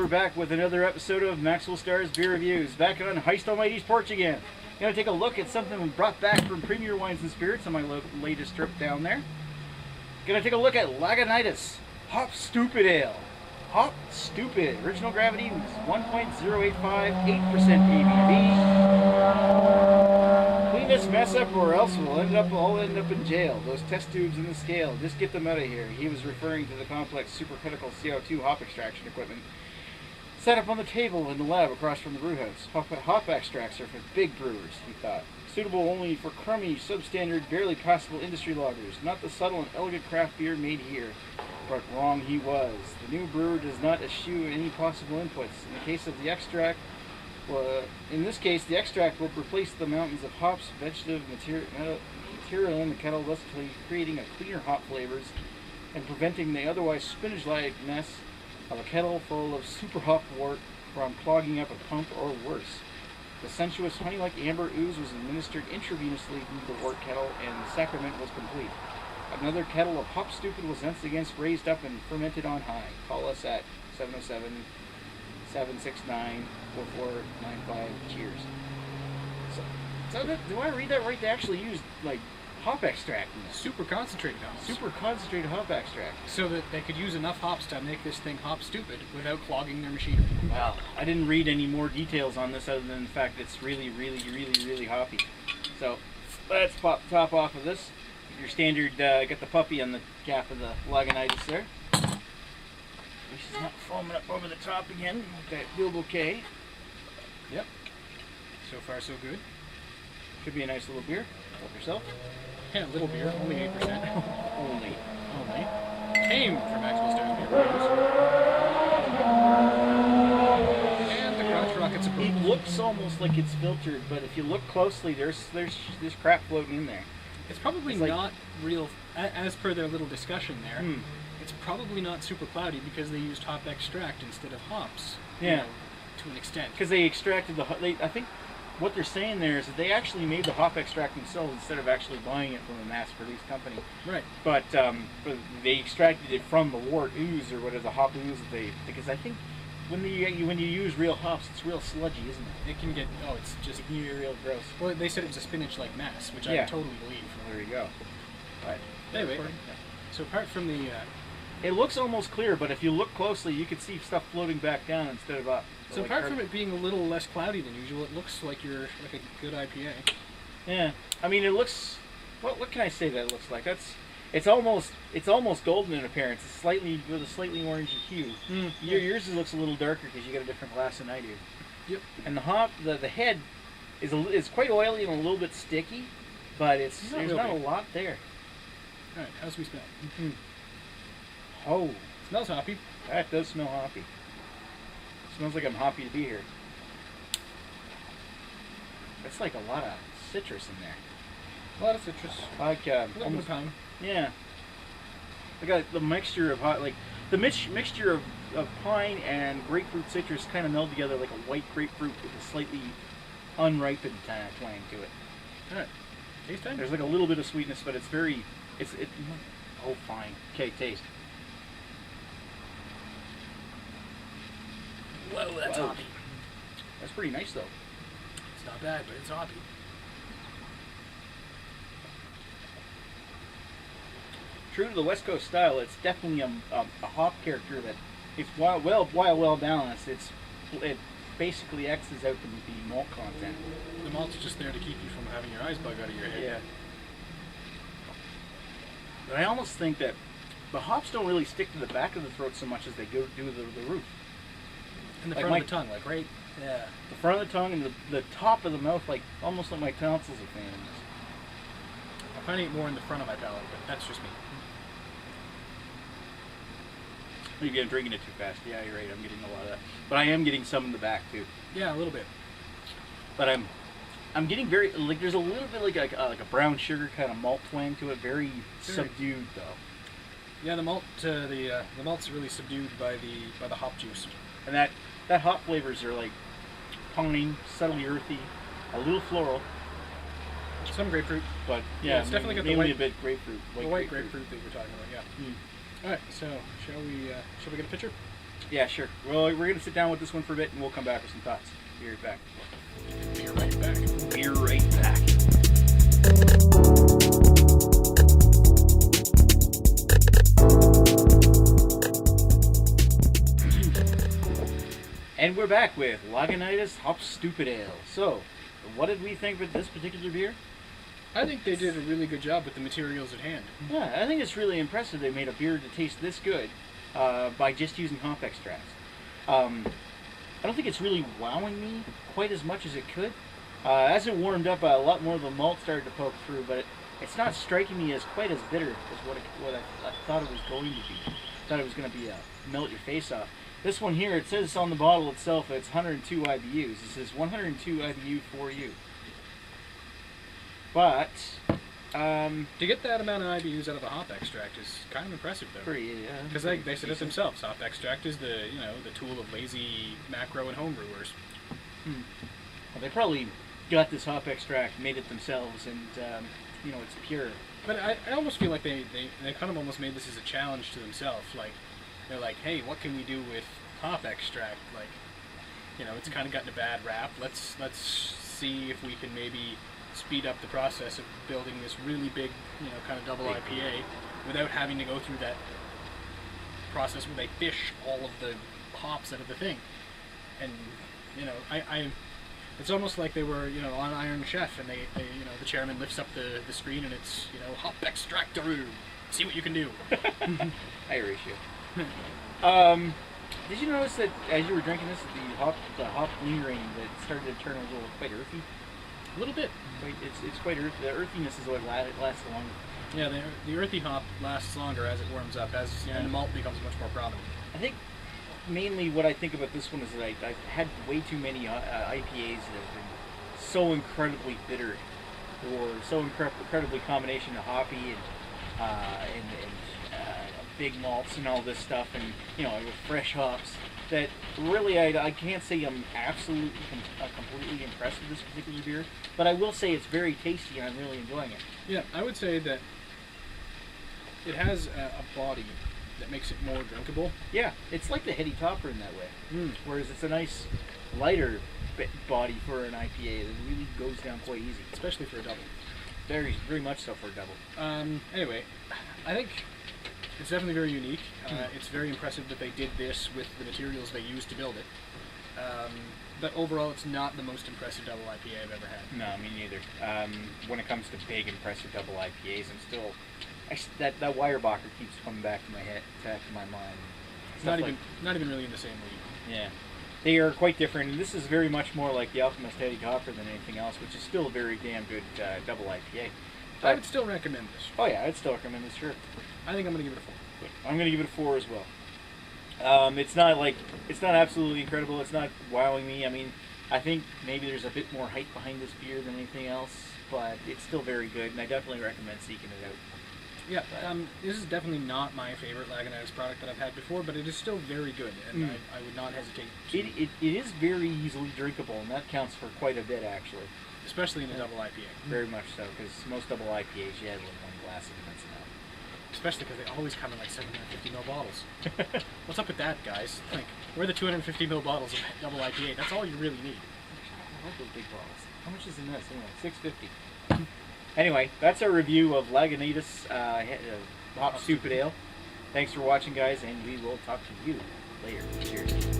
we're back with another episode of Maxwell Starr's Beer Reviews. Back on Heist Almighty's porch again. Gonna take a look at something we brought back from Premier Wines and Spirits on my latest trip down there. Gonna take a look at Lagunitas Hop Stoopid Ale. Hop Stoopid. Original gravity was 1.085, 8% ABV. Clean this mess up or else we'll all end up in jail. Those test tubes in the scale, just get them out of here. He was referring to the complex supercritical CO2 hop extraction equipment set up on the table in the lab across from the brew house. Hop extracts are for big brewers, he thought. Suitable only for crummy, substandard, barely passable industry lagers, not the subtle and elegant craft beer made here. But wrong he was. The new brewer does not eschew any possible inputs. In the case of the extract, in this case, the extract will replace the mountains of hops, vegetative material in the kettle, thus creating a cleaner hop flavors and preventing the otherwise spinach-like mess of a kettle full of super hop wort from clogging up a pump or worse. The sensuous honey-like amber ooze was administered intravenously into the wort kettle, and the sacrament was complete. Another kettle of Hop Stoopid was once again raised up and fermented on high. Call us at 707-769-4495. Cheers. So do I read that right? They actually used like hop extract in this. Super concentrated hops. Super concentrated hop extract. So that they could use enough hops to make this thing hop stupid without clogging their machinery. Well, I didn't read any more details on this other than the fact it's really, really, really, really hoppy. So let's pop the top off of this. Your standard, got the puppy on the cap of the Lagunitas there. She's not foaming up over the top again. Okay, feel okay. Yep. So far, so good. Should be a nice little beer. Help yourself. Yeah, little beer, only 8%. Only. Came from Maxwell Starr's Beer Reviews. And the crotch rocket's approved. It looks almost like it's filtered, but if you look closely, there's crap floating in there. It's probably not real, as per their little discussion there, it's probably not super cloudy because they used hop extract instead of hops. Yeah. You know, to an extent. Because they extracted I think what they're saying there is that they actually made the hop extract themselves instead of actually buying it from a mass-produced company. Right. But they extracted it from the wort ooze or whatever, the hop ooze that because I think when you use real hops, it's real sludgy, isn't it? It can get, it's just... It can get real gross. Well, they said it was a spinach-like mass, which I totally believe. Well, there you go. But anyway, so apart from the... it looks almost clear, but if you look closely, you can see stuff floating back down instead of up. So apart from it being a little less cloudy than usual, it looks like a good IPA. Yeah. I mean, it looks... What can I say that it looks like? It's almost golden in appearance. It's with a slightly orangey hue. Yours looks a little darker because you got a different glass than I do. Yep. And the head is quite oily and a little bit sticky, but there's not a lot there. All right, how's we smell? Oh, smells hoppy. That does smell hoppy. Smells like I'm happy to be here. That's like a lot of citrus in there. A lot of citrus. Like a little bit of pine. Yeah. I got the mixture of mixture of pine and grapefruit citrus kind of meld together like a white grapefruit with a slightly unripened twang to it. All right. Taste time. There's like a little bit of sweetness, but it's oh fine. Okay, taste. Whoa, that's hoppy. That's pretty nice though. It's not bad, but it's hoppy. True to the West Coast style, it's definitely a hop character that it's well balanced. It basically X's out the malt content. The malt's just there to keep you from having your eyes bug out of your head. Yeah. But I almost think that the hops don't really stick to the back of the throat so much as they do the roof. And the front of the tongue, right? Yeah. The front of the tongue and the top of the mouth, almost like my tonsils are failing this. I'm finding it more in the front of my palate, but that's just me. Maybe I'm drinking it too fast. Yeah, you're right. I'm getting a lot of that. But I am getting some in the back, too. Yeah, a little bit. But I'm getting very... there's a little bit like a brown sugar kind of malt twang to it. Very subdued, though. Yeah, the malt's really subdued by the hop juice. And that hop flavors are like pine, subtly earthy, a little floral. Some grapefruit. But yeah, it's definitely got the mainly a bit grapefruit. The white grapefruit that you're talking about, yeah. All right, so shall we get a picture? Yeah, sure. Well, we're going to sit down with this one for a bit, and we'll come back with some thoughts. Be right back. Be right back. Be right back. And we're back with Lagunitas Hop Stoopid Ale. So, what did we think of this particular beer? I think they did a really good job with the materials at hand. Yeah, I think it's really impressive they made a beer to taste this good by just using hop extracts. I don't think it's really wowing me quite as much as it could. As it warmed up, a lot more of the malt started to poke through, but it's not striking me as quite as bitter as what I thought it was going to be. I thought it was going to be melt your face off. This one here, it says on the bottle itself it's 102 IBUs. It says 102 IBU for you. But to get that amount of IBUs out of a hop extract is kind of impressive, though. Pretty, yeah. Because they said it themselves. Hop extract is the tool of lazy macro and home brewers. Well, they probably got this hop extract, made it themselves, and it's pure. But I almost feel like they kind of almost made this as a challenge to themselves. Like, they're like, hey, what can we do with hop extract? Like, it's kind of gotten a bad rap. Let's see if we can maybe speed up the process of building this really big, kind of double IPA without having to go through that process where they fish all of the hops out of the thing. And, it's almost like they were, on Iron Chef, and they the chairman lifts up the screen and it's, hop extractor, see what you can do. Irish. Did you notice that as you were drinking this, the hop lingering, that started to turn a little quite earthy? A little bit. It's quite earthy. The earthiness is what lasts longer. Yeah, the earthy hop lasts longer as it warms up, and the malt becomes much more prominent. I think mainly what I think about this one is that I've had way too many IPAs that have been so incredibly bitter, or so incredibly combination of hoppy and big malts and all this stuff, and with fresh hops, that really I can't say I'm absolutely completely impressed with this particular beer, but I will say it's very tasty and I'm really enjoying it. Yeah, I would say that it has a body that makes it more drinkable. Yeah, it's like the Heady Topper in that way, whereas it's a nice lighter body for an IPA that really goes down quite easy, especially for a double. Very, very much so for a double. Anyway, I think it's definitely very unique. It's very impressive that they did this with the materials they used to build it. But overall, it's not the most impressive double IPA I've ever had. No, me neither. When it comes to big, impressive double IPAs, I'm still... that Weyerbacher keeps coming back to my head, to my mind. Not even really in the same league. Yeah. They are quite different, and this is very much more like the Alchemist Heady Topper than anything else, which is still a very damn good double IPA. I would still recommend this. Oh yeah, I'd still recommend this, sure. I think I'm going to give it a 4. I'm going to give it a 4 as well. It's not absolutely incredible. It's not wowing me. I mean, I think maybe there's a bit more hype behind this beer than anything else, but it's still very good, and I definitely recommend seeking it out. Yeah, this is definitely not my favorite Lagunitas product that I've had before, but it is still very good, and I would not hesitate to... It is very easily drinkable, and that counts for quite a bit, actually. Especially in a double IPA. Very much so, because most double IPAs, you have like one glass of it, that's enough. Especially because they always come in like 750ml bottles. What's up with that, guys? Like, we're the 250ml bottles of double IPA. That's all you really need. I love those big bottles. How much is in this? $6.50. Anyway, that's our review of Lagunitas Hop Stoopid Ale. Thanks for watching, guys, and we will talk to you later. Cheers.